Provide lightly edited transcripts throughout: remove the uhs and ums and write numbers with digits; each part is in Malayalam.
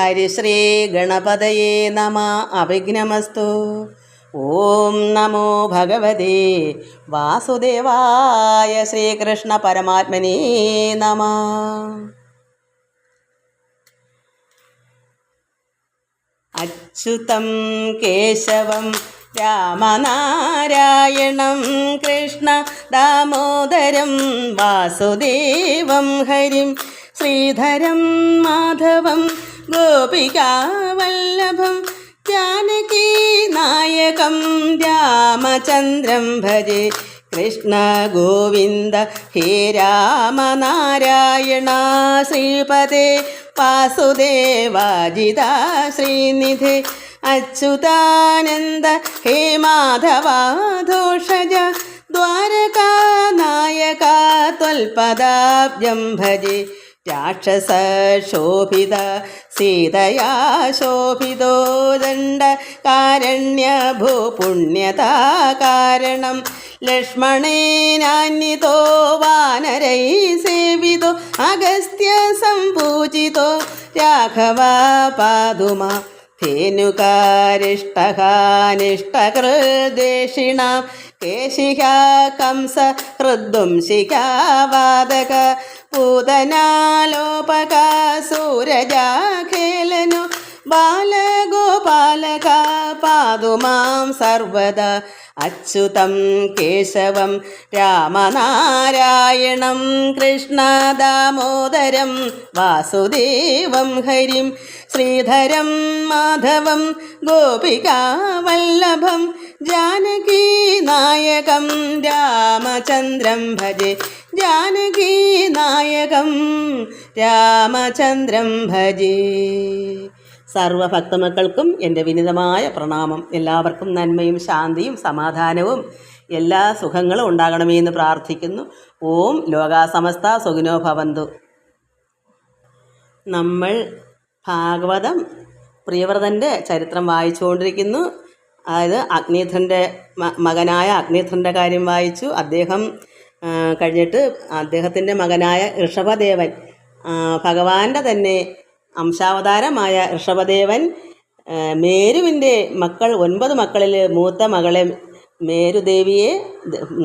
ഹരിശ്രീ ഗണപതയേ നമ. അവിഘ്നമസ്തു. ഓം നമോ ഭഗവതേ വാസുദേവായ. ശ്രീകൃഷ്ണ പരമാത്മനേ നമ. അച്യുതം കേശവം രാമനാരായണം കൃഷ്ണ ദാമോദരം വാസുദേവം ഹരിം ശ്രീധരം മാധവം ഗോപികാവല്ലഭം ജാനകീ നായകം രാമചന്ദ്രം ഭജെ. കൃഷ്ണ ഗോവിന്ദ ഹേ രാമനാരായണ ശ്രീപദേ വാസുദേവാജിത ശ്രീനിധേ. അച്യുതാനന്ദ ഹേ മാധവാധോഷജ ദ്വാരകാനായക ത്വൽപദാബ്ജം ഭജെ. രാക്ഷസ ശോഭിത സീതയാ ശോഭിതോ ദണ്ഡകാരണ്യ ഭൂപുണ്യതാ കാരണം. ലക്ഷ്മണേനാന്വിതോ വാനരൈ സേവിതോ അഗസ്ത്യ സംപൂജിതോ രാഘവ പാതുമാ. ധേനുകാരിഷ്ടകാനിഷ്ടകൃദ്വേഷിണാം കേശിക കംസ ഹൃദ്വംശികാവാദക പൂതനാലോപക സൂരജാഖേലനു ബാലഗോപാലക പാതുമാം സർവദാ. അച്യുതം കേശവം രാമനാരായണം കൃഷ്ണ ദാമോദരം വാസുദേവം ഹരിം ശ്രീധരം മാധവം ഗോപികാവല്ലഭം ജാനകീ നായകം രാമചന്ദ്രം ഭജെ. ജാനകീ നായകം രാമചന്ദ്രം ഭജെ. സർവഭക്തമക്കൾക്കും എൻ്റെ വിനീതമായ പ്രണാമം. എല്ലാവർക്കും നന്മയും ശാന്തിയും സമാധാനവും എല്ലാ സുഖങ്ങളും ഉണ്ടാകണമേ എന്ന് പ്രാർത്ഥിക്കുന്നു. ഓം ലോകാസമസ്ത സുഖിനോ ഭവന്തു. നമ്മൾ ഭാഗവതം പ്രിയവ്രതൻ്റെ ചരിത്രം വായിച്ചുകൊണ്ടിരിക്കുന്നു. അതായത് അഗ്നിധ്രൻ്റെ മകനായ അഗ്നിധ്രൻ്റെ കാര്യം വായിച്ചു. അദ്ദേഹം കഴിഞ്ഞിട്ട് അദ്ദേഹത്തിൻ്റെ മകനായ ഋഷഭദേവൻ, ഭഗവാന്റെ തന്നെ അംശാവതാരമായ ഋഷഭദേവൻ മേരുവിൻ്റെ മക്കൾ 9 മക്കളിൽ മൂത്ത മകളെ മേരുദേവിയെ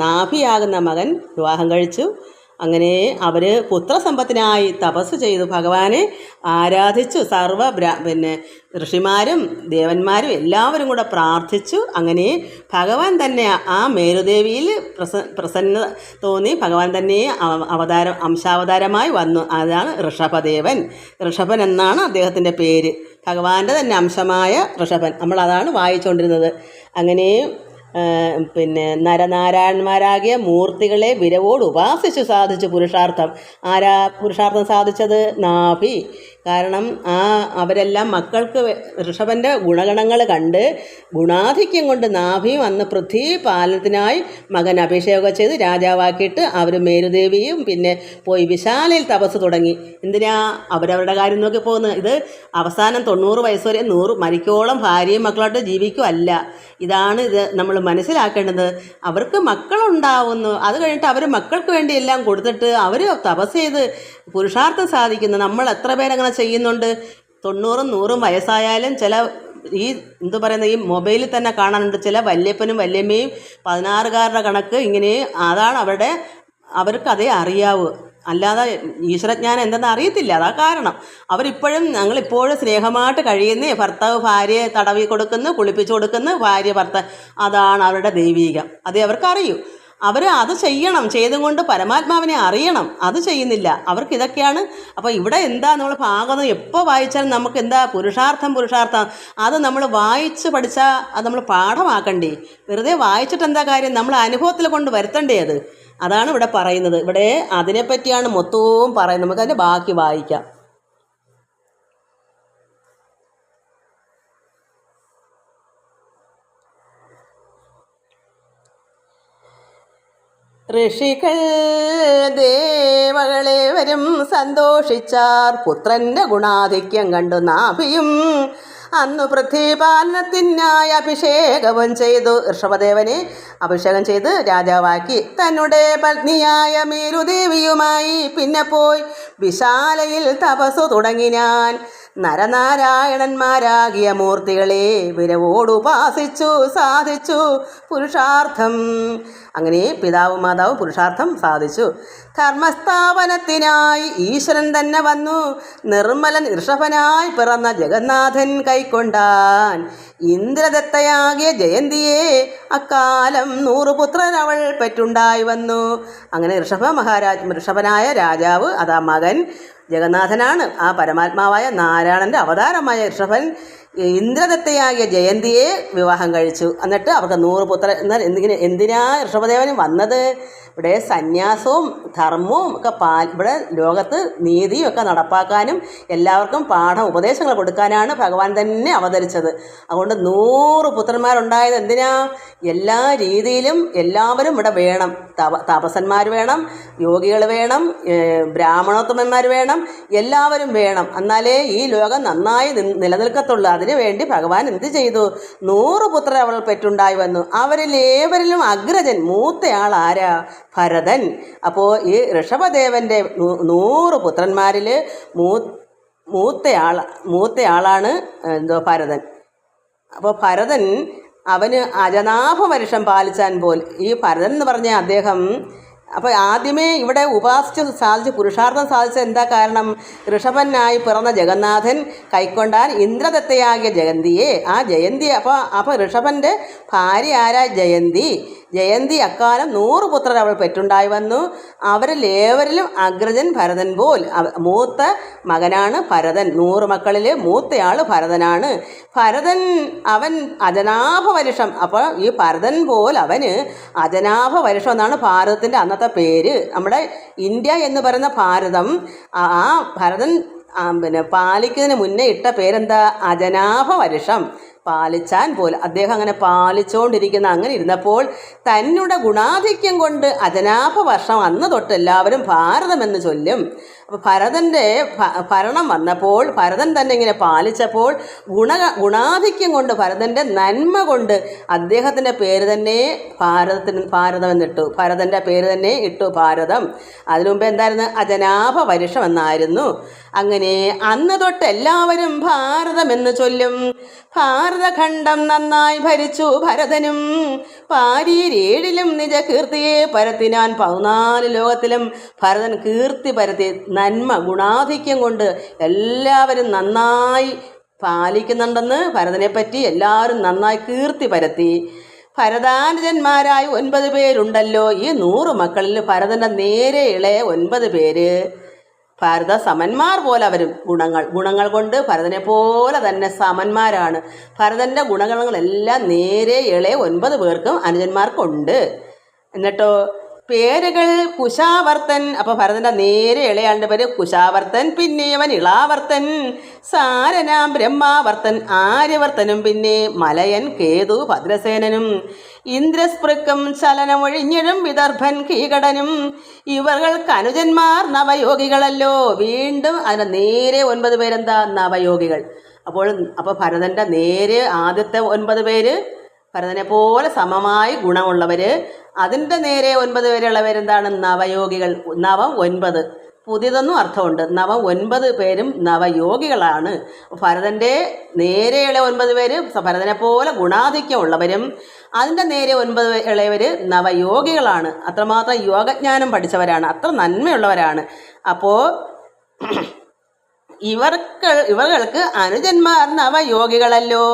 നാഭിയാകുന്ന മകൻ വിവാഹം കഴിച്ചു. അങ്ങനെ അവർ പുത്രസമ്പത്തിനായി തപസ് ചെയ്തു, ഭഗവാനെ ആരാധിച്ചു. ഋഷിമാരും ദേവന്മാരും എല്ലാവരും കൂടെ പ്രാർത്ഥിച്ചു. അങ്ങനെ ഭഗവാൻ തന്നെ ആ മേരുദേവിയിൽ പ്രസന്ന തോന്നി ഭഗവാൻ തന്നെ അംശാവതാരമായി വന്നു. അതാണ് ഋഷഭദേവൻ. ഋഷഭൻ എന്നാണ് അദ്ദേഹത്തിൻ്റെ പേര്. ഭഗവാന്റെ തന്നെ അംശമായ ഋഷഭൻ. നമ്മളതാണ് വായിച്ചുകൊണ്ടിരുന്നത്. അങ്ങനെ നരനാരായണന്മാരാകിയ മൂർത്തികളെ വിരവോട് ഉപാസിച്ചു സാധിച്ചു പുരുഷാർത്ഥം. ആരാ പുരുഷാർത്ഥം സാധിച്ചത്? നാഭി. കാരണം അവരെല്ലാം മക്കൾക്ക് ഋഷഭൻ്റെ ഗുണഗണങ്ങൾ കണ്ട് ഗുണാധിക്യം കൊണ്ട് നാഭിയും അന്ന് പൃഥ്വി പാലനത്തിനായി മകൻ അഭിഷേകം ചെയ്ത് രാജാവാക്കിയിട്ട് അവർ മേരുദേവിയും പിന്നെ പോയി വിശാലയിൽ തപസ് തുടങ്ങി. എന്തിനാ? അവരവരുടെ കാര്യം നോക്കി പോകുന്നത്. ഇത് അവസാനം 90 വയസ്സ് വരെ 100 മരിക്കോളം ഭാര്യയും മക്കളായിട്ട് ജീവിക്കുമല്ല. ഇതാണ് ഇത് നമ്മൾ മനസ്സിലാക്കേണ്ടത്. അവർക്ക് മക്കളുണ്ടാവുന്നു, അത് കഴിഞ്ഞിട്ട് അവർ മക്കൾക്ക് വേണ്ടി എല്ലാം കൊടുത്തിട്ട് അവർ തപസ് ചെയ്ത് പുരുഷാർത്ഥം സാധിക്കുന്നു. നമ്മൾ എത്ര പേരങ്ങനെ ചെയ്യുന്നുണ്ട്? 90 100 വയസ്സായാലും ചില ഈ ഈ മൊബൈലിൽ തന്നെ കാണാനുണ്ട്. ചില വല്യപ്പനും വല്യമ്മയും 16കാരുടെ കണക്ക് ഇങ്ങനെ. അതാണ് അവർക്കതേ അറിയാവൂ, അല്ലാതെ ഈശ്വരജ്ഞാനം എന്തെന്ന് അറിയത്തില്ല. അതാ കാരണം. ഞങ്ങളിപ്പോഴും സ്നേഹമായിട്ട് കഴിയുന്നേ. ഭർത്താവ് ഭാര്യയെ തടവി കൊടുക്കുന്നു, കുളിപ്പിച്ചു കൊടുക്കുന്നു, ഭാര്യ ഭർത്താവ്. അതാണ് അവരുടെ ദൈവീകം. അതേ അവർക്കറിയൂ. അവർ അത് ചെയ്യണം, ചെയ്തും കൊണ്ട് പരമാത്മാവിനെ അറിയണം. അത് ചെയ്യുന്നില്ല. അവർക്ക് ഇതൊക്കെയാണ്. അപ്പോൾ ഇവിടെ എന്താ നമ്മൾ ഭാഗവതം എപ്പോൾ വായിച്ചാലും നമുക്ക് എന്താ പുരുഷാർത്ഥം. അത് നമ്മൾ വായിച്ച് പഠിച്ചാൽ അത് നമ്മൾ പാഠമാക്കണ്ടേ. വെറുതെ വായിച്ചിട്ട് എന്താ കാര്യം? നമ്മൾ അനുഭവത്തിൽ കൊണ്ട് വരുത്തണ്ടേ അത്. അതാണ് ഇവിടെ പറയുന്നത്. ഇവിടെ അതിനെപ്പറ്റിയാണ് മൊത്തവും പറയുന്നത്. നമുക്കതിൻ്റെ ബാക്കി വായിക്കാം. ഋഷികൾ ദേവകളേവരും സന്തോഷിച്ചാർ. പുത്രൻ്റെ ഗുണാധിക്യം കണ്ടു നാഭിയും അന്നു പൃഥ്വിപാലനത്തിനായി അഭിഷേകവും ചെയ്തു. ഋഷഭദേവനെ അഭിഷേകം ചെയ്ത് രാജാവാക്കി. തന്നുടെ പത്നിയായ മേരുദേവിയുമായി പിന്നെ പോയി വിശാലയിൽ തപസ്സു തുടങ്ങിനാൻ. നരനാരായണന്മാരാകിയ മൂർത്തികളെ വിരവോടുപാസിച്ചു സാധിച്ചു പുരുഷാർത്ഥം. അങ്ങനെ പിതാവും മാതാവും പുരുഷാർത്ഥം സാധിച്ചു. ധർമ്മസ്ഥാപനത്തിനായി ഈശ്വരൻ തന്നെ വന്നു. നിർമ്മലൻ ഋഷഭനായി പിറന്ന ജഗന്നാഥൻ കൈക്കൊണ്ടാൻ ഇന്ദ്രദത്തയാകിയ ജയന്തിയെ അക്കാലം 100 പുത്രൻ അവൾ പെറ്റുണ്ടായി വന്നു. അങ്ങനെ ഋഷഭനായ രാജാവ്, അതാ മകൻ ജഗന്നാഥനാണ്. ആ പരമാത്മാവായ നാരായണൻ്റെ അവതാരമായ ഋഷഭൻ ഇന്ദ്രദത്തയാകിയ ജയന്തിയെ വിവാഹം കഴിച്ചു. എന്നിട്ട് അവർക്ക് 100 പുത്രൻ. എന്നാൽ എന്തിനാ ഋഷഭദേവന് വന്നത്? ഇവിടെ സന്യാസവും ധർമ്മവും ഒക്കെ ഇവിടെ ലോകത്ത് നീതിയും ഒക്കെ നടപ്പാക്കാനും എല്ലാവർക്കും ഉപദേശങ്ങൾ കൊടുക്കാനാണ് ഭഗവാൻ തന്നെ അവതരിച്ചത്. അതുകൊണ്ട് 100 പുത്രന്മാരുണ്ടായത് എന്തിനാ? എല്ലാ രീതിയിലും എല്ലാവരും ഇവിടെ വേണം. തപസന്മാർ വേണം, യോഗികൾ വേണം, ബ്രാഹ്മണോത്തമന്മാർ വേണം, എല്ലാവരും വേണം. എന്നാലേ ഈ ലോകം നന്നായി നിലനിൽക്കത്തുള്ളൂ. അതിനു വേണ്ടി ഭഗവാൻ എന്ത് ചെയ്തു? 100 പുത്രർ അവൾ പെറ്റുണ്ടായി വന്നു. അവരിൽ ഏവരിലും അഗ്രജൻ, മൂത്തയാൾ ആരാ? ഭരതൻ. അപ്പോൾ ഈ ഋഷഭദേവൻ്റെ 100 പുത്രന്മാരിൽ മൂത്തയാളാണ് ഭരതൻ. അപ്പോൾ ഭരതൻ അവന് അജനാഭ വർഷം പാലിച്ചാൻ പോൽ. ഈ ഭരതൻ എന്ന് പറഞ്ഞ അദ്ദേഹം അപ്പോൾ ആദ്യമേ ഇവിടെ സാധിച്ച് പുരുഷാർത്ഥം സാധിച്ച എന്താ കാരണം? ഋഷഭനായി പിറന്ന ജഗന്നാഥൻ കൈക്കൊണ്ടാൻ ഇന്ദ്രദത്തയാകിയ ജയന്തിയെ. ആ ജയന്തി അപ്പോൾ ഋഷഭൻ്റെ ഭാര്യ ആരാ? ജയന്തി അക്കാലം 100 പുത്രർ അവൾ പെറ്റുണ്ടായി വന്നു. അവരിൽ ഏവരിലും അഗ്രജൻ ഭരതൻ പോൽ. മൂത്ത മകനാണ് ഭരതൻ. 100 മക്കളിൽ മൂത്തയാൾ ഭരതനാണ്. ഭരതൻ അവൻ അജനാഭ വരുഷം. അപ്പോൾ ഈ ഭരതൻ പോൽ അവന് അജനാഭ വരുഷം എന്നാണ് ഭാരതത്തിൻ്റെ അന്നത്തെ പേര്. നമ്മുടെ ഇന്ത്യ എന്ന് പറയുന്ന ഭാരതം ആ ഭരതൻ പാലിക്കുന്നതിന് മുന്നേ ഇട്ട പേരെന്താ? അജനാഭ വരുഷം. പാലിച്ചാൻ പോലും. അദ്ദേഹം അങ്ങനെ അങ്ങനെ ഇരുന്നപ്പോൾ തന്നുടെ ഗുണാധിക്യം കൊണ്ട് അജനാഭ വർഷം അന്ന് തൊട്ട് എല്ലാവരും ഭാരതമെന്ന് ചൊല്ലും. അപ്പോൾ ഭരതൻ്റെ ഭരണം വന്നപ്പോൾ ഭരതൻ തന്നെ ഇങ്ങനെ പാലിച്ചപ്പോൾ ഗുണാധിക്യം കൊണ്ട്, ഭരതൻ്റെ നന്മ കൊണ്ട് അദ്ദേഹത്തിൻ്റെ പേര് തന്നെ ഭാരതമെന്നിട്ടു. ഭരതൻ്റെ പേര് തന്നെ ഇട്ടു ഭാരതം. അതിനു മുമ്പ് എന്തായിരുന്നു? അജനാഭ വരുഷം എന്നായിരുന്നു. അങ്ങനെ അന്ന് തൊട്ട് എല്ലാവരും ഭാരതമെന്ന് ചൊല്ലും. ഭാരതഖണ്ഡം നന്നായി ഭരിച്ചു ഭരതനും. പാരീരേഴിലും നിജ കീർത്തിയെ പരത്തിനാൻ 14 ലോകത്തിലും ഭരതൻ കീർത്തി പരത്തി. നന്മ ഗുണാധിക്യം കൊണ്ട് എല്ലാവരും നന്നായി പാലിക്കുന്നുണ്ടെന്ന് ഭരതനെപ്പറ്റി എല്ലാവരും നന്നായി കീർത്തി പരത്തി. ഭരതാനുജന്മാരായ 9 പേരുണ്ടല്ലോ. ഈ 100 മക്കളിൽ ഭരതൻ്റെ നേരെ ഇളയ 9 പേര് ഭാരത സമന്മാർ പോലെ. അവരും ഗുണങ്ങൾ കൊണ്ട് ഭരതനെ പോലെ തന്നെ സമന്മാരാണ്. ഭരതൻ്റെ ഗുണങ്ങളെല്ലാം നേരെ ഇളയ 9 പേർക്കും അനുജന്മാർക്കുണ്ട്. എന്നിട്ടോ പേരുകൾ കുശാവർത്തൻ. അപ്പോൾ ഭരതൻ്റെ നേരെ ഇളയാളുടെ പേര് കുശാവർത്തൻ. പിന്നെ അവൻ ഇളാവർത്തൻ, സാരനാം ബ്രഹ്മാവർത്തൻ, ആര്യവർത്തനും, പിന്നെ മലയൻ, കേതു, ഭദ്രസേനനും, ഇന്ദ്രസ്പൃക്കും, ചലനമൊഴിഞ്ഞഴും വിദർഭൻ, കീകടനും. ഇവർക്ക് അനുജന്മാർ നവയോഗികളല്ലോ. വീണ്ടും അതിൻ്റെ നേരെ 9 പേരെന്താ? നവയോഗികൾ. അപ്പോൾ ഭരതൻ്റെ നേരെ ആദ്യത്തെ 9 പേര് ഭരതനെ പോലെ സമമായി ഗുണമുള്ളവർ. അതിൻ്റെ നേരെ 9 പേരുള്ളവരെന്താണ്? നവയോഗികൾ. നവം 9, പുതിയതൊന്നും അർത്ഥമുണ്ട്. നവം 9 പേരും നവയോഗികളാണ്. ഭരതൻ്റെ നേരെയുള്ള 9 പേര് ഭരതനെ പോലെ ഗുണാധിക്യമുള്ളവരും അതിൻ്റെ നേരെ 9 ഇളയവർ നവയോഗികളാണ്. അത്രമാത്രം യോഗജ്ഞാനം പഠിച്ചവരാണ്, അത്ര നന്മയുള്ളവരാണ്. അപ്പോൾ ഇവർക്ക് അനുജന്മാർ നവയോഗികളല്ലോ.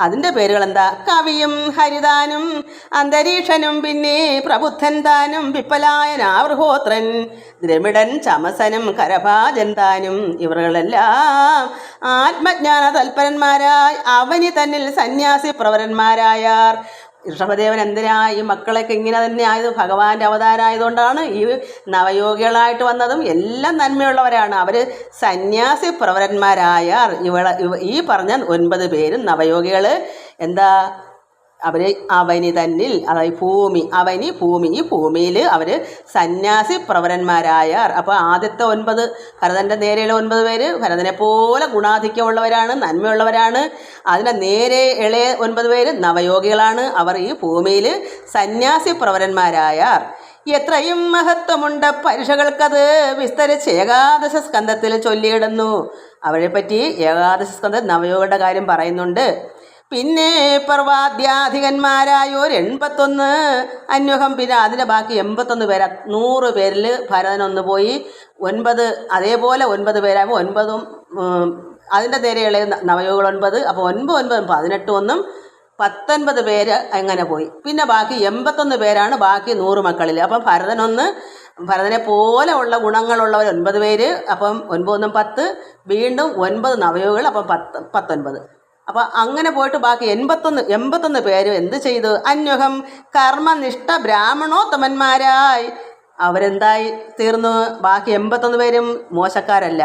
അതിൻ്റെ പേരുകൾ എന്താ? കവിയും ഹരിതാനും അന്തരീക്ഷനും, പിന്നെ പ്രബുദ്ധൻ താനും, വിപ്പലായൻ ആവൃഹോത്രൻ, ദ്രമിഡൻ ചമസനും, കരഭാജൻ താനും. ഇവர்களെല്ലാം ആത്മജ്ഞാന തൽപരന്മാരായി അവനി തന്നിൽ സന്യാസി പ്രവരന്മാരായാർ. ഋഷഭദേവൻ എന്തിനാ ഈ മക്കളൊക്കെ ഇങ്ങനെ തന്നെ ആയത്? ഭഗവാന്റെ അവതാരമായതുകൊണ്ടാണ് ഈ നവയോഗികളായിട്ട് വന്നതും. എല്ലാം നന്മയുള്ളവരാണ്. അവർ സന്യാസി പ്രവരന്മാരായാർ. ഈ പറഞ്ഞ 9 പേരും നവയോഗികൾ. എന്താ? അവനി തന്നിൽ, അതായത് ഭൂമി, ഭൂമി, ഈ ഭൂമിയിൽ അവർ സന്യാസി പ്രവരന്മാരായാർ. അപ്പോൾ ആദ്യത്തെ 9 ഭരതൻ്റെ നേരെയുള്ള 9 പേര് ഭരതനെ പോലെ ഗുണാധിക്യമുള്ളവരാണ്, നന്മയുള്ളവരാണ്. അതിൻ്റെ നേരെ ഇളയ 9 പേര് നവയോഗികളാണ്. അവർ ഈ ഭൂമിയിൽ സന്യാസി പ്രവരന്മാരായാർ. എത്രയും മഹത്വമുണ്ട് പരീക്ഷകൾക്കത് വിസ്തരിച്ച് ഏകാദശ സ്കന്ധത്തിൽ ചൊല്ലിയിടുന്നു. അവരെപ്പറ്റി ഏകാദശ സ്കന്ധത്തിൽ നവയോഗയുടെ കാര്യം പറയുന്നുണ്ട്. പിന്നെ പർവാദ്യാധികന്മാരായോർ 81 അന്വഹം. പിന്നെ അതിൻ്റെ ബാക്കി 81 പേരാ. 100 പേരിൽ ഭരതനൊന്ന് പോയി. 9 അതേപോലെ 9 പേരാകുമ്പോൾ 9ഉം അതിൻ്റെ നേരെയുള്ള നവയോഗകൾ 9. അപ്പോൾ 9 9 18 ഒന്നും 19 പേര് അങ്ങനെ പോയി. പിന്നെ ബാക്കി 81 പേരാണ് ബാക്കി 100 മക്കളിൽ. അപ്പം ഭരതനെ പോലെ ഉള്ള ഗുണങ്ങളുള്ളവർ 9 പേര്. അപ്പം 9 ഒന്നും 10, വീണ്ടും 9 നവയോഗകൾ, അപ്പം 19. അപ്പം അങ്ങനെ പോയിട്ട് ബാക്കി 81 പേര് എന്ത് ചെയ്തു? അന്വഹം കർമ്മനിഷ്ഠ ബ്രാഹ്മണോത്തമന്മാരായി അവരെന്തായി തീർന്നു? ബാക്കി 81 പേരും മോശക്കാരല്ല,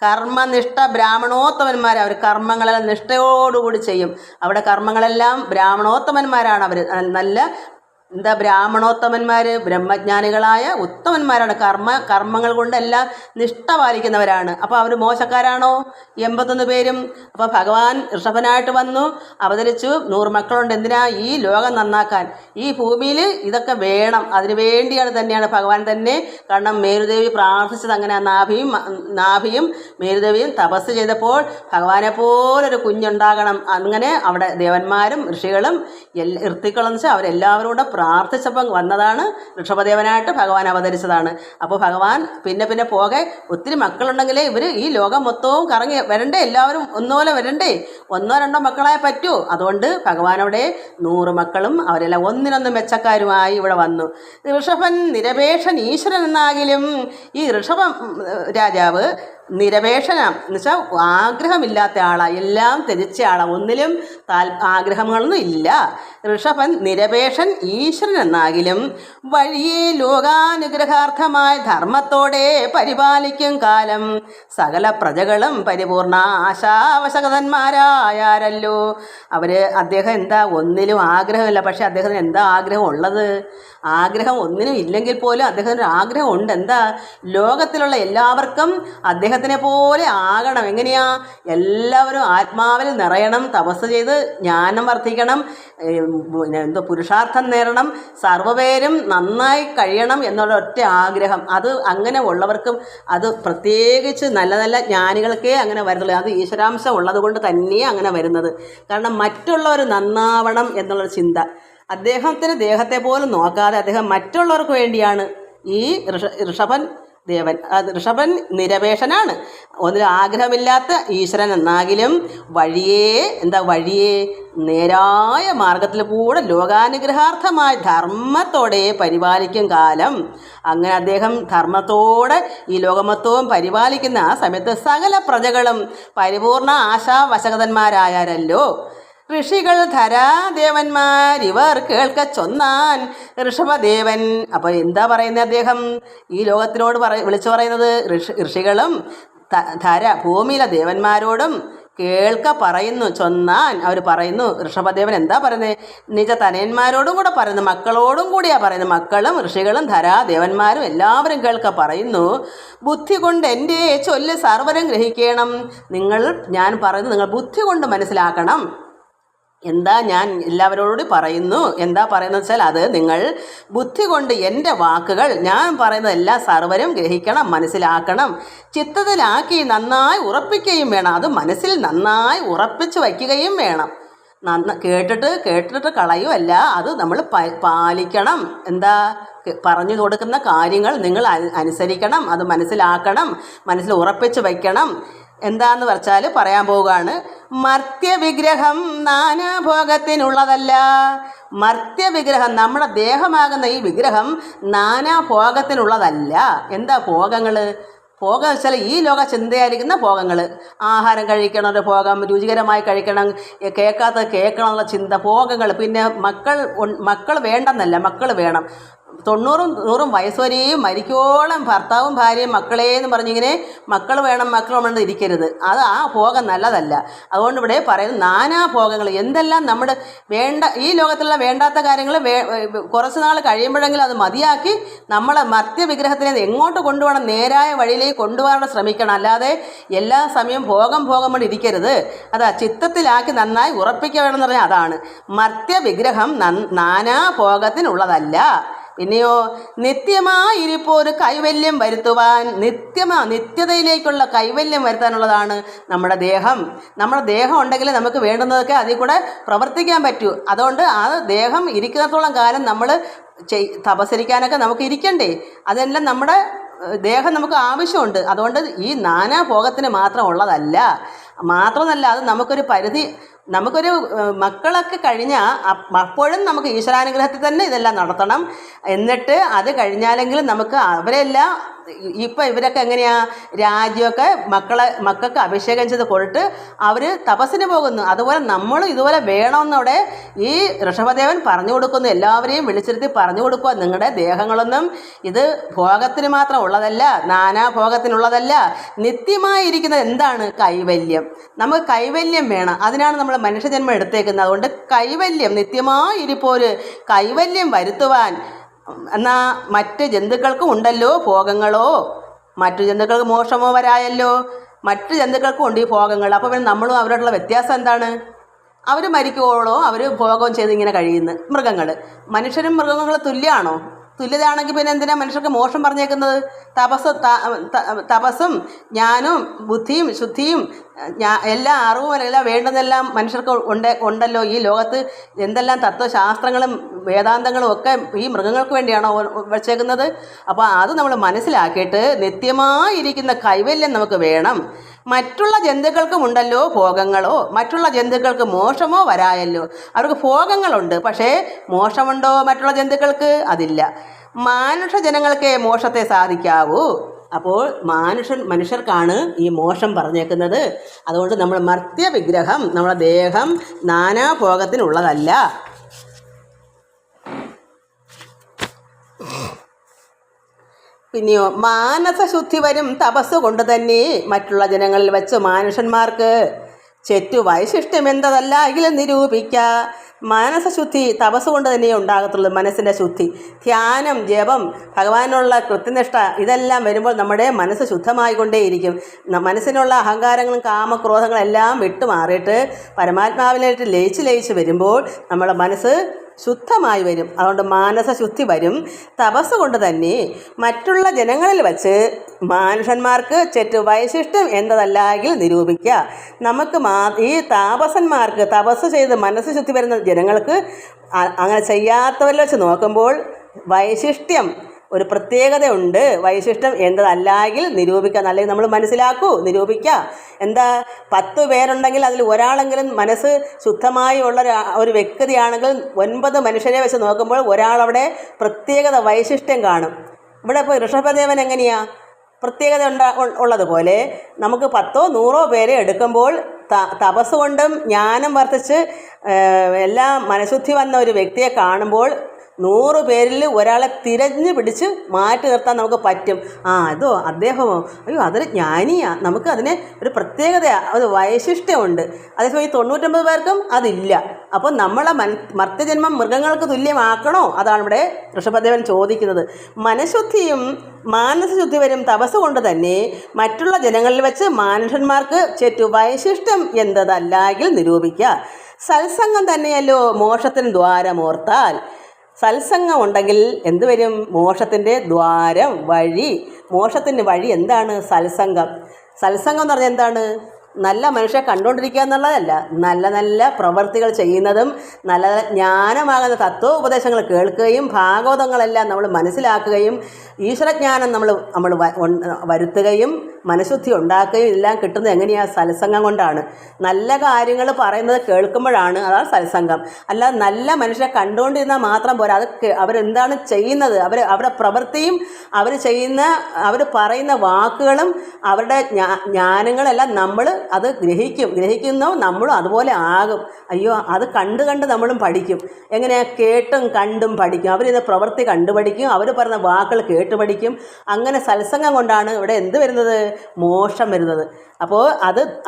കർമ്മനിഷ്ഠ ബ്രാഹ്മണോത്തമന്മാർ. അവർ കർമ്മങ്ങളെല്ലാം നിഷ്ഠയോടുകൂടി ചെയ്യും. അവിടെ കർമ്മങ്ങളെല്ലാം ബ്രാഹ്മണോത്തമന്മാരാണ്. അവർ നല്ല ബ്രാഹ്മണോത്തമന്മാർ ബ്രഹ്മജ്ഞാനികളായ ഉത്തമന്മാരാണ്. കർമ്മങ്ങൾ കൊണ്ടെല്ലാം നിഷ്ഠ പാലിക്കുന്നവരാണ്. അപ്പോൾ അവർ മോശക്കാരാണോ 81 പേരും? അപ്പോൾ ഭഗവാൻ ഋഷഭനായിട്ട് വന്നു അവതരിച്ചു. 100 മക്കളുണ്ട്. എന്തിനാ? ഈ ലോകം നന്നാക്കാൻ. ഈ ഭൂമിയിൽ ഇതൊക്കെ വേണം. അതിനു വേണ്ടിയാണ് തന്നെയാണ് ഭഗവാൻ തന്നെ. കാരണം മേരുദേവി പ്രാർത്ഥിച്ചത് അങ്ങനെ. നാഭിയും മേരുദേവിയും തപസ് ചെയ്തപ്പോൾ ഭഗവാനെ പോലൊരു കുഞ്ഞുണ്ടാകണം. അങ്ങനെ അവിടെ ദേവന്മാരും ഋഷികളും ഋത്തിക്കളെന്ന് വെച്ചാൽ അവരെല്ലാവരും കൂടെ പ്രാർത്ഥിച്ചപ്പം വന്നതാണ്. ഋഷഭദേവനായിട്ട് ഭഗവാൻ അവതരിച്ചതാണ്. അപ്പോൾ ഭഗവാൻ പിന്നെ പോകെ ഒത്തിരി മക്കളുണ്ടെങ്കിലേ ഇവർ ഈ ലോകം മൊത്തവും കറങ്ങി വരണ്ടേ? എല്ലാവരും ഒന്നുപോലെ വരണ്ടേ? 1 2 മക്കളായ പറ്റൂ. അതുകൊണ്ട് ഭഗവാനവിടെ 100 മക്കളും അവരെല്ലാം ഒന്നിനൊന്ന് മെച്ചക്കാരുമായി ഇവിടെ വന്നു. ഋഷഭൻ നിരപേക്ഷൻ ഈശ്വരൻ എന്നാകിലും ഈ ഋഷഭ രാജാവ് നിരപേക്ഷനാം എന്ന് വെച്ചാൽ ആഗ്രഹമില്ലാത്ത ആളാണ്. എല്ലാം ത്യജിച്ച ആളാണ്. ഒന്നിലും ആഗ്രഹങ്ങളൊന്നും ഇല്ല. ഋഷഭൻ നിരപേക്ഷൻ ഈശ്വരൻ എന്നാകിലും വഴിയെ ലോകാനുഗ്രഹാർത്ഥമായ ധർമ്മത്തോടെ പരിപാലിക്കും കാലം സകല പ്രജകളും പരിപൂർണ ആശാവശകതന്മാരായാരല്ലോ. അദ്ദേഹം എന്താ? ഒന്നിലും ആഗ്രഹമില്ല. പക്ഷെ അദ്ദേഹത്തിന് എന്താ ആഗ്രഹം ഉള്ളത്? ആഗ്രഹം ഒന്നിനും ഇല്ലെങ്കിൽ പോലും അദ്ദേഹത്തിന് ഒരു ആഗ്രഹം ഉണ്ട്. എന്താ? ലോകത്തിലുള്ള എല്ലാവർക്കും അദ്ദേഹത്തിനെ പോലെ ആകണം. എങ്ങനെയാ? എല്ലാവരും ആത്മാവിൽ നിറയണം, തപസ് ചെയ്ത് ജ്ഞാനം വർദ്ധിക്കണം, പുരുഷാർത്ഥം നേടണം, സർവ്വപേരും നന്നായി കഴിയണം എന്നുള്ള ഒറ്റ ആഗ്രഹം. അത് അങ്ങനെ ഉള്ളവർക്കും, അത് പ്രത്യേകിച്ച് നല്ല നല്ല ജ്ഞാനികൾക്കേ അങ്ങനെ വരുന്നുള്ളൂ. അത് ഈശ്വരാംശം ഉള്ളത് കൊണ്ട് തന്നെയാണ് അങ്ങനെ വരുന്നത്. കാരണം മറ്റുള്ളവർ നന്നാവണം എന്നുള്ളൊരു ചിന്ത അദ്ദേഹത്തിന് ദേഹത്തെ പോലും നോക്കാതെ അദ്ദേഹം മറ്റുള്ളവർക്ക് വേണ്ടിയാണ്. ഈ ഋഷഭൻ നിരപേക്ഷനാണ്. ഒന്നിൽ ആഗ്രഹമില്ലാത്ത ഈശ്വരൻ എന്നാകിലും വഴിയെ നേരായ മാർഗത്തിൽ കൂടെ ലോകാനുഗ്രഹാർത്ഥമായ ധർമ്മത്തോടെ പരിപാലിക്കും കാലം. അങ്ങനെ അദ്ദേഹം ധർമ്മത്തോടെ ഈ ലോകമത്വവും പരിപാലിക്കുന്ന ആ സമയത്ത് സകല പ്രജകളും പരിപൂർണ ആശാവശകതന്മാരായാരല്ലോ. ഋഷികൾ ധരാദേവന്മാരിവർ കേൾക്ക ചൊന്നാൻ ഋഷഭദേവൻ. അപ്പോൾ എന്താ പറയുന്നത്? അദ്ദേഹം ഈ ലോകത്തിനോട് വിളിച്ചു പറയുന്നത് ഋഷികളും ഭൂമിയിലെ ദേവന്മാരോടും കേൾക്ക പറയുന്നു. ചൊന്നാൻ അവർ പറയുന്നു. ഋഷഭദേവൻ എന്താ പറയുന്നത്? നിജ തനയന്മാരോടും കൂടെ പറയുന്നു, മക്കളോടും കൂടിയാണ് പറയുന്നത്. മക്കളും ഋഷികളും ദേവന്മാരും എല്ലാവരും കേൾക്ക പറയുന്നു. ബുദ്ധി കൊണ്ട് എൻ്റെ ചൊല്ല് സർവരും ഗ്രഹിക്കണം. ഞാൻ പറയുന്നത് നിങ്ങൾ ബുദ്ധി കൊണ്ട് മനസ്സിലാക്കണം. എന്താ ഞാൻ എല്ലാവരോടും പറയുന്നു? എന്താ പറയുന്നത് വെച്ചാൽ അത് നിങ്ങൾ ബുദ്ധി കൊണ്ട് എൻ്റെ വാക്കുകൾ ഞാൻ പറയുന്നതെല്ലാം സർവരും ഗ്രഹിക്കണം, മനസ്സിലാക്കണം, ചിത്തത്തിലാക്കി നന്നായി ഉറപ്പിക്കുകയും വേണം. അത് മനസ്സിൽ നന്നായി ഉറപ്പിച്ച് വയ്ക്കുകയും വേണം. കേട്ടിട്ട് കളയുമല്ല, അത് നമ്മൾ പാലിക്കണം. എന്താ? പറഞ്ഞു കൊടുക്കുന്ന കാര്യങ്ങൾ നിങ്ങൾ അനുസരിക്കണം, അത് മനസ്സിലാക്കണം, മനസ്സിൽ ഉറപ്പിച്ച് വയ്ക്കണം. എന്താന്ന് വെച്ചാൽ പറയാൻ പോവുകയാണ്. മർത്യവിഗ്രഹം നാനാഭോഗത്തിനുള്ളതല്ല. മർത്യവിഗ്രഹം, നമ്മുടെ ദേഹമാകുന്ന ഈ വിഗ്രഹം നാനാഭോഗത്തിനുള്ളതല്ല. എന്താ ഭോഗങ്ങൾ? ഭോഗം വെച്ചാൽ ഈ ലോക ചിന്തയായിരിക്കുന്ന ഭോഗങ്ങൾ. ആഹാരം കഴിക്കണം ഒരു ഭോഗം, രുചികരമായി കഴിക്കണം, കേൾക്കാത്തത് കേൾക്കണമെന്നുള്ള ചിന്ത, ഭോഗങ്ങൾ. പിന്നെ മക്കൾ വേണ്ടെന്നല്ല, മക്കൾ വേണം. 90 100 വയസ്സ് വരെയും മരിക്കോളം ഭർത്താവും ഭാര്യയും മക്കളേന്ന് പറഞ്ഞിങ്ങനെ മക്കൾ വേണം ഇരിക്കരുത്. അത് ആ ഭോഗം നല്ലതല്ല. അതുകൊണ്ട് ഇവിടെ പറയുന്നത് നാനാ ഭോഗങ്ങൾ. എന്തെല്ലാം നമ്മുടെ ഈ ലോകത്തുള്ള വേണ്ടാത്ത കാര്യങ്ങൾ കുറച്ച് നാൾ കഴിയുമ്പോഴെങ്കിലും അത് മതിയാക്കി നമ്മളെ മർത്യവിഗ്രഹത്തിനെ എങ്ങോട്ട് കൊണ്ടുപോകണം? നേരായ വഴിയിലേക്ക് കൊണ്ടുപോകാൻ ശ്രമിക്കണം. അല്ലാതെ എല്ലാ സമയവും ഭോഗം കൊണ്ട് ഇരിക്കരുത്. അതാ ചിത്തത്തിലാക്കി നന്നായി ഉറപ്പിക്കുക വേണമെന്ന് പറഞ്ഞാൽ അതാണ്. മർത്യവിഗ്രഹം നാനാ ഭോഗത്തിനുള്ളതല്ല. പിന്നെയോ നിത്യമായിരിപ്പോരു കൈവല്യം വരുത്തുവാൻ, നിത്യതയിലേക്കുള്ള കൈവല്യം വരുത്താനുള്ളതാണ് നമ്മുടെ ദേഹം. നമ്മുടെ ദേഹം ഉണ്ടെങ്കിൽ നമുക്ക് വേണ്ടുന്നതൊക്കെ അതിൽ കൂടെ പ്രവർത്തിക്കാൻ പറ്റൂ. അതുകൊണ്ട് ആ ദേഹം ഇരിക്കുന്നിടത്തോളം കാലം നമ്മൾ തപസ്സരിക്കാനൊക്കെ നമുക്ക് ഇരിക്കണ്ടേ? അതെല്ലാം നമ്മുടെ ദേഹം നമുക്ക് ആവശ്യമുണ്ട്. അതുകൊണ്ട് ഈ നാനാഭോഗത്തിന് മാത്രം ഉള്ളതല്ല. മാത്രമല്ല, അത് നമുക്കൊരു മക്കളൊക്കെ കഴിഞ്ഞാൽ അപ്പോഴും നമുക്ക് ഈശ്വരാനുഗ്രഹത്തിൽ തന്നെ ഇതെല്ലാം നടത്തണം. എന്നിട്ട് അത് കഴിഞ്ഞാലെങ്കിലും നമുക്ക് അവരെല്ലാം ഇപ്പം ഇവരൊക്കെ എങ്ങനെയാണ് രാജ്യമൊക്കെ മക്കൾക്ക് അഭിഷേകം ചെയ്ത് കൊടുത്ത് അവർ തപസ്സിന് പോകുന്നു. അതുപോലെ നമ്മളും ഇതുപോലെ വേണമെന്നവിടെ ഈ ഋഷഭദേവൻ പറഞ്ഞു കൊടുക്കുന്നു. എല്ലാവരെയും വിളിച്ചിരുത്തി പറഞ്ഞു കൊടുക്കുക, നിങ്ങളുടെ ദേഹങ്ങളൊന്നും ഇത് ഭോഗത്തിന് മാത്രം ഉള്ളതല്ല, നാനാഭോഗത്തിനുള്ളതല്ല. നിത്യമായിരിക്കുന്നത് എന്താണ്? കൈവല്യം. നമുക്ക് കൈവല്യം വേണം. അതിനാണ് നമ്മൾ മനുഷ്യജന്മം എടുത്തേക്കുന്നത്. അതുകൊണ്ട് കൈവല്യം, നിത്യമായിരിപ്പോര് കൈവല്യം വരുത്തുവാൻ. എന്നാൽ മറ്റ് ജന്തുക്കൾക്കും ഉണ്ടല്ലോ ഭോഗങ്ങളോ, മറ്റു ജന്തുക്കൾക്ക് മോക്ഷമോ വരായല്ലോ. മറ്റു ജന്തുക്കൾക്കും ഉണ്ട് ഈ ഭോഗങ്ങൾ. അപ്പോൾ പിന്നെ നമ്മളും അവരോടുള്ള വ്യത്യാസം എന്താണ്? അവർ മരിക്കുവോളോ അവർ ഭോഗം ചെയ്ത് ഇങ്ങനെ കഴിയുന്നു. മനുഷ്യരും മൃഗങ്ങളും തുല്യമാണോ? തുല്യതയാണെങ്കിൽ പിന്നെ എന്തിനാണ് മനുഷ്യർക്ക് മോക്ഷം പറഞ്ഞേക്കുന്നത്? തപസ്സും ജ്ഞാനവും ബുദ്ധിയും ശുദ്ധിയും എല്ലാ അറിവും എല്ലാം വേണ്ടതെല്ലാം മനുഷ്യർക്ക് ഉണ്ടല്ലോ. ഈ ലോകത്ത് എന്തെല്ലാം തത്വശാസ്ത്രങ്ങളും വേദാന്തങ്ങളും ഒക്കെ ഈ മൃഗങ്ങൾക്ക് വേണ്ടിയാണോ വച്ചേക്കുന്നത്? അപ്പോൾ അത് നമ്മൾ മനസ്സിലാക്കിയിട്ട് നിത്യമായിരിക്കുന്ന കൈവല്യം നമുക്ക് വേണം. മറ്റുള്ള ജന്തുക്കൾക്കും ഉണ്ടല്ലോ ഭോഗങ്ങളോ, മറ്റുള്ള ജന്തുക്കൾക്ക് മോക്ഷമോ വരായല്ലോ. അവർക്ക് ഭോഗങ്ങളുണ്ട്, പക്ഷേ മോക്ഷമുണ്ടോ മറ്റുള്ള ജന്തുക്കൾക്ക്? അതില്ല. ജനങ്ങൾക്കേ മോക്ഷത്തെ സാധിക്കാവൂ. അപ്പോൾ മനുഷ്യർക്കാണ് ഈ മോക്ഷം പറഞ്ഞേക്കുന്നത്. അതുകൊണ്ട് നമ്മൾ മർത്യ വിഗ്രഹം, നമ്മുടെ ദേഹം നാനാഭോഗത്തിനുള്ളതല്ല. പിന്നെയോ മാനസശുദ്ധി വരും തപസ് കൊണ്ട് തന്നെ. മറ്റുള്ള ജനങ്ങളിൽ വെച്ച് മനുഷ്യന്മാർക്ക് വൈശിഷ്ട്യം എന്തതല്ല എങ്കിലും നിരൂപിക്കുക. മാനസശുദ്ധി തപസ് കൊണ്ട് തന്നെ ഉണ്ടാകത്തുള്ളൂ. മനസ്സിൻ്റെ ശുദ്ധി, ധ്യാനം, ജപം, ഭഗവാനുള്ള കൃത്യനിഷ്ഠ, ഇതെല്ലാം വരുമ്പോൾ നമ്മുടെ മനസ്സ് ശുദ്ധമായിക്കൊണ്ടേയിരിക്കും. മനസ്സിനുള്ള അഹങ്കാരങ്ങളും കാമക്രോധങ്ങളും എല്ലാം വിട്ടുമാറിയിട്ട് പരമാത്മാവിനായിട്ട് ലയിച്ച് വരുമ്പോൾ നമ്മുടെ മനസ്സ് ശുദ്ധമായി വരും. അതുകൊണ്ട് മാനസശുദ്ധി വരും തപസ് കൊണ്ട് തന്നെ. മറ്റുള്ള ജനങ്ങളിൽ വച്ച് മനുഷ്യന്മാർക്ക് വൈശിഷ്ട്യം എന്തതല്ലെങ്കിൽ നിരൂപിക്കുക. നമുക്ക് ഈ താപസന്മാർക്ക് തപസ് ചെയ്ത് മനസ്സ് ശുദ്ധി വരുന്ന ജനങ്ങൾക്ക് അങ്ങനെ ചെയ്യാത്തവരിൽ വെച്ച് നോക്കുമ്പോൾ വൈശിഷ്ട്യം ഒരു പ്രത്യേകതയുണ്ട്. വൈശിഷ്ട്യം എന്തതല്ലെങ്കിൽ നിരൂപിക്കുക. അല്ലെങ്കിൽ നമ്മൾ നിരൂപിക്കുക. എന്താ, 10 പേരുണ്ടെങ്കിൽ അതിൽ ഒരാളെങ്കിലും മനസ്സ് ശുദ്ധമായി ഉള്ള ഒരു വ്യക്തിയാണെങ്കിൽ 9 മനുഷ്യരെ വെച്ച് നോക്കുമ്പോൾ ഒരാളവിടെ പ്രത്യേകത വൈശിഷ്ട്യം കാണും. ഇവിടെ ഇപ്പോൾ ഋഷഭദേവൻ എങ്ങനെയാണ് പ്രത്യേകത ഉള്ളതുപോലെ നമുക്ക് 10 100 പേരെ എടുക്കുമ്പോൾ തപസ് കൊണ്ടും ജ്ഞാനം വർദ്ധിച്ച് എല്ലാം മനഃശുദ്ധി വന്ന ഒരു വ്യക്തിയെ കാണുമ്പോൾ 100 പേരിൽ ഒരാളെ തിരഞ്ഞു പിടിച്ച് മാറ്റി നിർത്താൻ നമുക്ക് പറ്റും. അതോ അദ്ദേഹമോ, അയ്യോ അതൊരു ജ്ഞാനിയാണ്, നമുക്ക് അതിന് ഒരു പ്രത്യേകതയാണ്, അത് വൈശിഷ്ട്യമുണ്ട്. അതേസമയം 99 പേർക്കും അതില്ല. അപ്പോൾ നമ്മളെ മർത്യജന്മം മൃഗങ്ങൾക്ക് തുല്യമാക്കണോ? അതാണ് ഇവിടെ ഋഷഭദേവൻ ചോദിക്കുന്നത്. മനഃശുദ്ധിയും മാനസശുദ്ധി വരും തപസ് കൊണ്ട് തന്നെ. മറ്റുള്ള ജനങ്ങളിൽ വെച്ച് മനുഷ്യന്മാർക്ക് വൈശിഷ്ട്യം എന്തതല്ലെങ്കിൽ നിരൂപിക്കുക. സത്സംഗം തന്നെയല്ലോ മോക്ഷത്തിന് ദ്വാരമോർത്താൽ. സത്സംഗം ഉണ്ടെങ്കിൽ എന്ത് വരും? മോക്ഷത്തിൻ്റെ ദ്വാരം, വഴി. മോക്ഷത്തിൻ്റെ വഴി എന്താണ്? സത്സംഗം. സത്സംഗം എന്ന് പറഞ്ഞാൽ എന്താണ്? നല്ല മനുഷ്യരെ കണ്ടുകൊണ്ടിരിക്കുക എന്നുള്ളതല്ല, നല്ല നല്ല പ്രവൃത്തികൾ ചെയ്യുന്നതും നല്ല ജ്ഞാനമാകുന്ന തത്വോപദേശങ്ങൾ കേൾക്കുകയും ഭാഗവതങ്ങളെല്ലാം നമ്മൾ മനസ്സിലാക്കുകയും ഈശ്വരജ്ഞാനം നമ്മൾ വരുത്തുകയും മനഃശുദ്ധി ഉണ്ടാക്കുകയും എല്ലാം കിട്ടുന്നത് എങ്ങനെയാണ്? സത്സംഗം കൊണ്ടാണ്. നല്ല കാര്യങ്ങൾ പറയുന്നത് കേൾക്കുമ്പോഴാണ്, അതാണ് സത്സംഗം. അല്ലാതെ നല്ല മനുഷ്യരെ കണ്ടുകൊണ്ടിരുന്നാൽ മാത്രം പോരാ, അത് അവരെന്താണ് ചെയ്യുന്നത്, അവരുടെ പ്രവൃത്തിയും അവർ പറയുന്ന വാക്കുകളും അവരുടെ ജ്ഞാനങ്ങളെല്ലാം നമ്മൾ അത് ഗ്രഹിക്കുന്നു, നമ്മളും അതുപോലെ ആകും. അയ്യോ, അത് കണ്ട് നമ്മളും പഠിക്കും. എങ്ങനെ? കേട്ടും കണ്ടും പഠിക്കും. അവരിത് പ്രവൃത്തി കണ്ടുപഠിക്കും, അവർ പറയുന്ന വാക്കുകൾ കേട്ട് പഠിക്കും. അങ്ങനെ സത്സംഗം കൊണ്ടാണ് ഇവിടെ എന്ത് വരുന്നത്? മോക്ഷം വരുന്നത്. അപ്പോൾ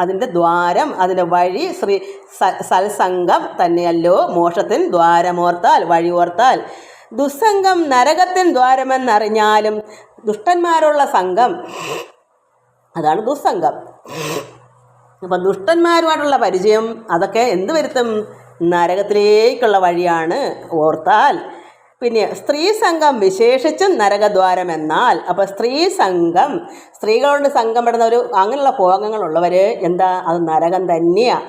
അതിൻ്റെ ദ്വാരം, അതിൻ്റെ വഴി സത്സംഗം തന്നെയല്ലോ മോക്ഷത്തിന് ദ്വാരമോർത്താൽ, വഴി ഓർത്താൽ. ദുസ്സംഗം നരകത്തിൻ ദ്വാരമെന്നറിഞ്ഞാലും ദുഷ്ടന്മാരുള്ള സംഘം, അതാണ് ദുസ്സംഗം. അപ്പം ദുഷ്ടന്മാരുമായിട്ടുള്ള പരിചയം അതൊക്കെ എന്ത് വരുത്തും? നരകത്തിലേക്കുള്ള വഴിയാണ് ഓർത്താൽ. പിന്നെ സ്ത്രീ സംഘം വിശേഷിച്ചും നരകദ്വാരം എന്നാൽ, അപ്പോൾ സ്ത്രീ സംഘം, സ്ത്രീകളോട് സംഘം പെടുന്ന ഒരു അങ്ങനെയുള്ള ഭോഗങ്ങളുള്ളവർ എന്താ, അത് നരകം തന്നെയാണ്.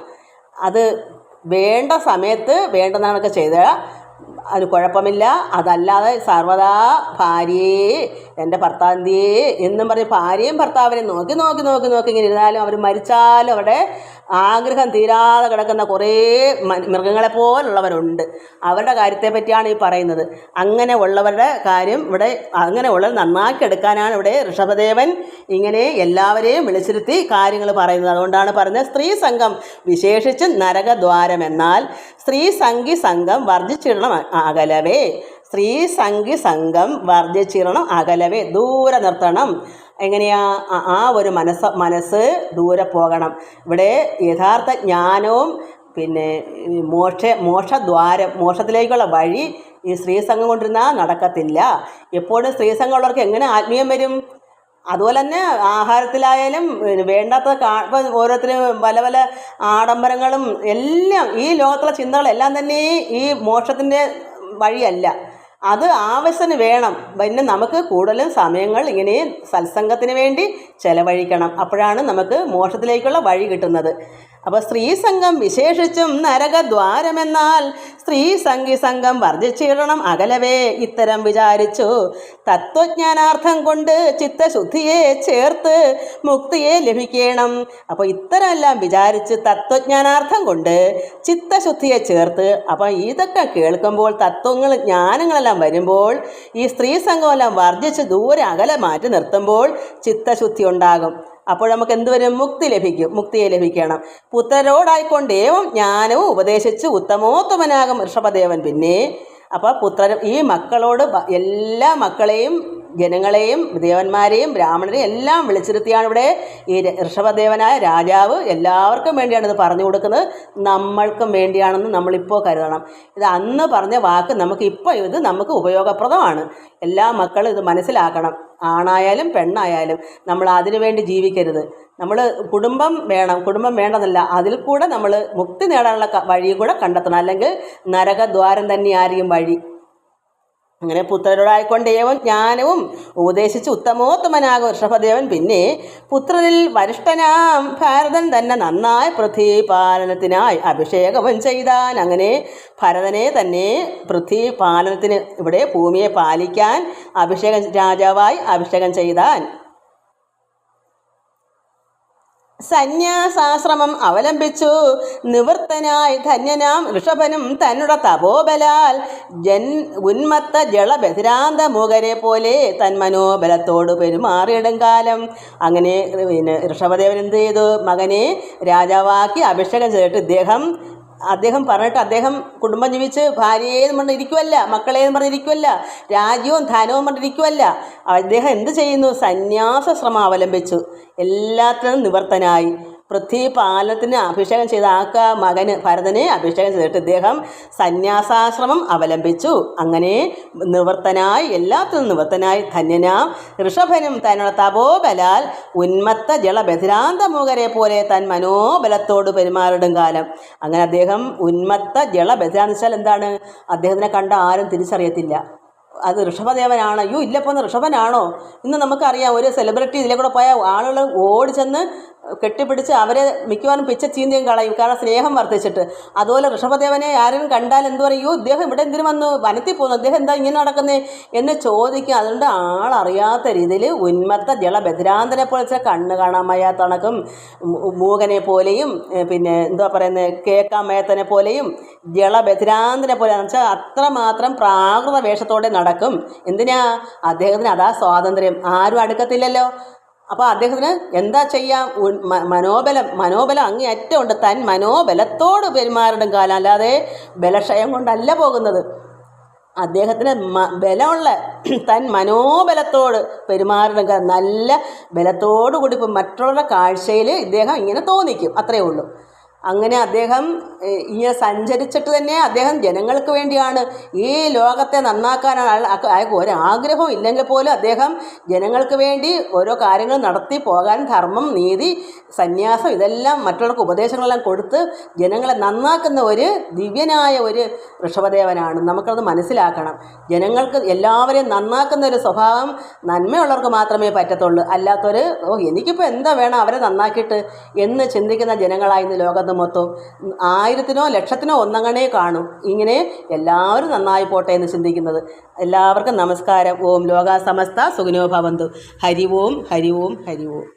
അത് വേണ്ട സമയത്ത് വേണ്ടുന്നതൊക്കെ ചെയ്താൽ അത് കുഴപ്പമില്ല. അതല്ലാതെ സർവ്വതാ ഭാര്യയെ, എൻ്റെ ഭർത്താവിൻ്റെയേ എന്നും പറഞ്ഞ് ഭാര്യയും ഭർത്താവിനെ നോക്കി നോക്കി നോക്കി നോക്കി ഇങ്ങനെ ഇരുന്നാലും അവർ മരിച്ചാലും അവരുടെ ആഗ്രഹം തീരാതെ കിടക്കുന്ന കുറേ മൃഗങ്ങളെ പോലുള്ളവരുണ്ട്. അവരുടെ കാര്യത്തെ പറ്റിയാണ് ഈ പറയുന്നത്. അങ്ങനെ ഉള്ളവരുടെ കാര്യം ഇവിടെ, അങ്ങനെ ഉള്ളത് നന്നാക്കി എടുക്കാനാണ് ഇവിടെ ഋഷഭദേവൻ ഇങ്ങനെ എല്ലാവരെയും വിളിച്ചിരുത്തി കാര്യങ്ങൾ പറയുന്നത്. അതുകൊണ്ടാണ് പറയുന്നത് സ്ത്രീ സംഘം വിശേഷിച്ച് നരകദ്വാരം എന്നാൽ സ്ത്രീ സംഘി സംഘം വർജിച്ചിടണം അകലവേ. സ്ത്രീ സംഘി സംഘം വർജിച്ചിടണം അകലവേ, ദൂരെ നിർത്തണം. എങ്ങനെയാ, ആ ഒരു മനസ്സ് ദൂരെ പോകണം. ഇവിടെ യഥാർത്ഥ ജ്ഞാനവും പിന്നെ മോക്ഷത്തിലേക്കുള്ള വഴി ഈ സ്ത്രീ സംഘം കൊണ്ടിരുന്നാൽ നടക്കത്തില്ല. എപ്പോഴും സ്ത്രീ സംഘമുള്ളവർക്ക് എങ്ങനെ ആത്മീയം വരും? അതുപോലെ തന്നെ ആഹാരത്തിലായാലും വേണ്ടാത്ത ഇപ്പം ഓരോരുത്തരും പല പല ആഡംബരങ്ങളും എല്ലാം, ഈ ലോകത്തുള്ള ചിന്തകളെല്ലാം തന്നെ ഈ മോക്ഷത്തിൻ്റെ വഴിയല്ല. അത് ആവശ്യത്തിന് വേണം. പിന്നെ നമുക്ക് കൂടുതലും സമയങ്ങൾ ഇങ്ങനെ സത്സംഗത്തിന് വേണ്ടി ചെലവഴിക്കണം. അപ്പോഴാണ് നമുക്ക് മോക്ഷത്തിലേക്കുള്ള വഴി കിട്ടുന്നത്. അപ്പോൾ സ്ത്രീ സംഘം വിശേഷിച്ചും നരകദ്വാരമെന്നാൽ സ്ത്രീ സംഘി സംഘം വർജിച്ചിടണം അകലവേ. ഇത്തരം വിചാരിച്ചു തത്വജ്ഞാനാർത്ഥം കൊണ്ട് ചിത്തശുദ്ധിയെ ചേർത്ത് മുക്തിയെ ലഭിക്കണം. അപ്പോൾ ഇത്തരമെല്ലാം വിചാരിച്ച് തത്വജ്ഞാനാർത്ഥം കൊണ്ട് ചിത്തശുദ്ധിയെ ചേർത്ത്, അപ്പം ഇതൊക്കെ കേൾക്കുമ്പോൾ തത്വങ്ങൾ ജ്ഞാനങ്ങളെല്ലാം വരുമ്പോൾ ഈ സ്ത്രീ സംഘമെല്ലാം വർജിച്ച് ദൂരെ അകലെ മാറ്റി നിർത്തുമ്പോൾ ചിത്തശുദ്ധി ഉണ്ടാകും. അപ്പോൾ നമുക്ക് എന്ത് വരും? മുക്തി ലഭിക്കും. മുക്തിയെ ലഭിക്കണം. പുത്രരോടായിക്കൊണ്ട് ഏവം ജ്ഞാനവും ഉപദേശിച്ച് ഉത്തമോത്തമനാകും ഋഷഭദേവൻ. പിന്നെ അപ്പോൾ ഈ മക്കളോട് എല്ലാ മക്കളെയും ജനങ്ങളെയും ദേവന്മാരെയും ബ്രാഹ്മണരെയും എല്ലാം വിളിച്ചിരുത്തിയാണ് ഇവിടെ ഈ ഋഷഭദേവനായ രാജാവ് എല്ലാവർക്കും വേണ്ടിയാണ് ഇത് പറഞ്ഞു കൊടുക്കുന്നത്. നമ്മൾക്കും വേണ്ടിയാണെന്ന് നമ്മളിപ്പോൾ കരുതണം. ഇത് അന്ന് പറഞ്ഞ വാക്ക് ഇത് നമുക്ക് ഉപയോഗപ്രദമാണ്. എല്ലാ മക്കളും ഇത് മനസ്സിലാക്കണം. ആണായാലും പെണ്ണായാലും നമ്മൾ അതിനു വേണ്ടി ജീവിക്കരുത്. നമ്മൾ കുടുംബം വേണ്ടെന്നല്ല, അതിൽ കൂടെ നമ്മൾ മുക്തി നേടാനുള്ള വഴി കൂടെ കണ്ടെത്തണം. അല്ലെങ്കിൽ നരകദ്വാരം തന്നെയായിരിക്കും വഴി. അങ്ങനെ പുത്രരോടായിക്കൊണ്ട് ഏവം ജ്ഞാനവും ഉപദേശിച്ച് ഉത്തമോത്തമനാകും ഋഷഭദേവൻ. പിന്നെ പുത്രനിൽ വരിഷ്ഠനാം ഭരതൻ തന്നെ നന്നായി പൃഥ്വിപാലനത്തിനായി അഭിഷേകവും ചെയ്താൻ. അങ്ങനെ ഭരതനെ തന്നെ പൃഥ്വിപാലനത്തിന്, ഇവിടെ ഭൂമിയെ പാലിക്കാൻ രാജാവായി അഭിഷേകം ചെയ്താൻ. സന്യാസാശ്രമം അവലംബിച്ചു നിവൃത്തനായി ധന്യനാം ഋഷഭനും തന്നുടെ തപോബലാൽ ഉന്മത്ത ജളബധിരാന്ത മൂകരെ പോലെ തന്മനോബലത്തോട് പെരുമാറിയിടും കാലം. അങ്ങനെ പിന്നെ ഋഷഭദേവൻ എന്ത് ചെയ്തു? മകനെ രാജാവാക്കി അഭിഷേകം ചെയ്തിട്ട് അദ്ദേഹം പറഞ്ഞിട്ട് അദ്ദേഹം കുടുംബം ജീവിച്ച് ഭാര്യയെന്ന് പറഞ്ഞിരിക്കുമല്ല, മക്കളെന്ന് പറഞ്ഞിരിക്കുമല്ല, രാജ്യവും ധനവും പറഞ്ഞിരിക്കുമല്ല. അദ്ദേഹം എന്ത് ചെയ്യുന്നു? സന്യാസശ്രമം അവലംബിച്ചു. എല്ലാത്തിനും നിവർത്തനായി പൃഥ്വിപാലനത്തിന് അഭിഷേകം ചെയ്ത മകന് ഭരതനെ അഭിഷേകം ചെയ്തിട്ട് ഇദ്ദേഹം സന്യാസാശ്രമം അവലംബിച്ചു. അങ്ങനെ എല്ലാത്തിനും നിവർത്തനായി ധന്യനാം ഋഷഭനും തന്നോട് തപോബലാൽ ഉന്മത്ത ജളബധിരാന്തമുഖരെ പോലെ തൻ മനോബലത്തോട് പെരുമാറിടും കാലം. അങ്ങനെ അദ്ദേഹം ഉന്മത്ത ജളബധിരാന്ന് വെച്ചാൽ എന്താണ്? അദ്ദേഹത്തിനെ കണ്ട ആരും തിരിച്ചറിയത്തില്ല. അത് ഋഷഭദേവനാണ്. അയ്യോ ഇല്ലപ്പോൾ ഋഷഭനാണോ? ഇന്ന് നമുക്കറിയാം, ഒരു സെലിബ്രിറ്റി ഇതിലെ കൂടെ പോയ ആളുകൾ ഓടിച്ചെന്ന് കെട്ടിപ്പിടിച്ച് അവരെ മിക്കവാറും പിച്ച ചീന്തിയും കളയും, കാരണം സ്നേഹം വർദ്ധിച്ചിട്ട്. അതുപോലെ ഋഷഭദേവനെ ആരും കണ്ടാൽ എന്തു പറയും? അയ്യോ ഇദ്ദേഹം ഇവിടെ എന്തിനു വന്നു? വനത്തിൽ പോകുന്നു, അദ്ദേഹം എന്താ ഇങ്ങനെ നടക്കുന്നത് എന്ന് ചോദിക്കും. അതുകൊണ്ട് ആളറിയാത്ത രീതിയിൽ ഉന്മത്ത ജളബധിരാന്തനെ പോലെ കണ്ണ് കാണാൻ വയ്യാത്തണക്കും മൂകനെ പോലെയും പിന്നെ എന്താ പറയുന്നത് കേൾക്കാൻ വയ്യാത്തനെ പോലെയും ജളബധിരാന്തനെ പോലെയാണെന്ന് വെച്ചാൽ അത്രമാത്രം പ്രാകൃത വേഷത്തോടെ നടക്കും. എന്തിനാ? അദ്ദേഹത്തിന് അതാ സ്വാതന്ത്ര്യം, ആരും അടുക്കത്തില്ലല്ലോ. അപ്പോൾ അദ്ദേഹത്തിന് എന്താ ചെയ്യാം? മനോബലം അങ്ങേയറ്റം ഉണ്ട്. തൻ മനോബലത്തോട് പെരുമാറിടും കാലം, അല്ലാതെ ബലക്ഷയം കൊണ്ടല്ല പോകുന്നത്. അദ്ദേഹത്തിന് ബലമുള്ള തൻ മനോബലത്തോട് പെരുമാറിടും കാലം, നല്ല ബലത്തോടു കൂടി ഇപ്പം മറ്റുള്ളവരുടെ കാഴ്ചയിൽ ഇദ്ദേഹം ഇങ്ങനെ തോന്നിക്കും, അത്രയേ ഉള്ളൂ. അങ്ങനെ അദ്ദേഹം ഇങ്ങനെ സഞ്ചരിച്ചിട്ട് തന്നെ അദ്ദേഹം ജനങ്ങൾക്ക് വേണ്ടിയാണ് ഈ ലോകത്തെ നന്നാക്കാനാണ് അയാൾക്ക് ഒരാഗ്രഹവും ഇല്ലെങ്കിൽ പോലും അദ്ദേഹം ജനങ്ങൾക്ക് വേണ്ടി ഓരോ കാര്യങ്ങൾ നടത്തി പോകാൻ ധർമ്മം, നീതി, സന്യാസം ഇതെല്ലാം മറ്റുള്ളവർക്ക് ഉപദേശങ്ങളെല്ലാം കൊടുത്ത് ജനങ്ങളെ നന്നാക്കുന്ന ഒരു ദിവ്യനായ ഒരു ഋഷഭദേവനാണ്. നമുക്കത് മനസ്സിലാക്കണം. ജനങ്ങൾക്ക് എല്ലാവരെയും നന്നാക്കുന്ന ഒരു സ്വഭാവം നന്മയുള്ളവർക്ക് മാത്രമേ പറ്റത്തുള്ളൂ. അല്ലാത്തവർ എനിക്കിപ്പോൾ എന്താ വേണം അവരെ നന്നാക്കിയിട്ട് എന്ന് ചിന്തിക്കുന്ന ജനങ്ങളായിരുന്നു ലോകത്ത് മൊത്തം. 1000-നോ 1,00,000-നോ ഒന്നങ്ങണേ കാണും ഇങ്ങനെ എല്ലാവരും നന്നായി പോട്ടെ എന്ന് ചിന്തിക്കുന്നത്. എല്ലാവർക്കും നമസ്കാരം. ഓം ലോകാ സമസ്ത സുഖിനോ ഭവന്തു. ഹരി ഓം, ഹരി ഓം, ഹരി ഓം.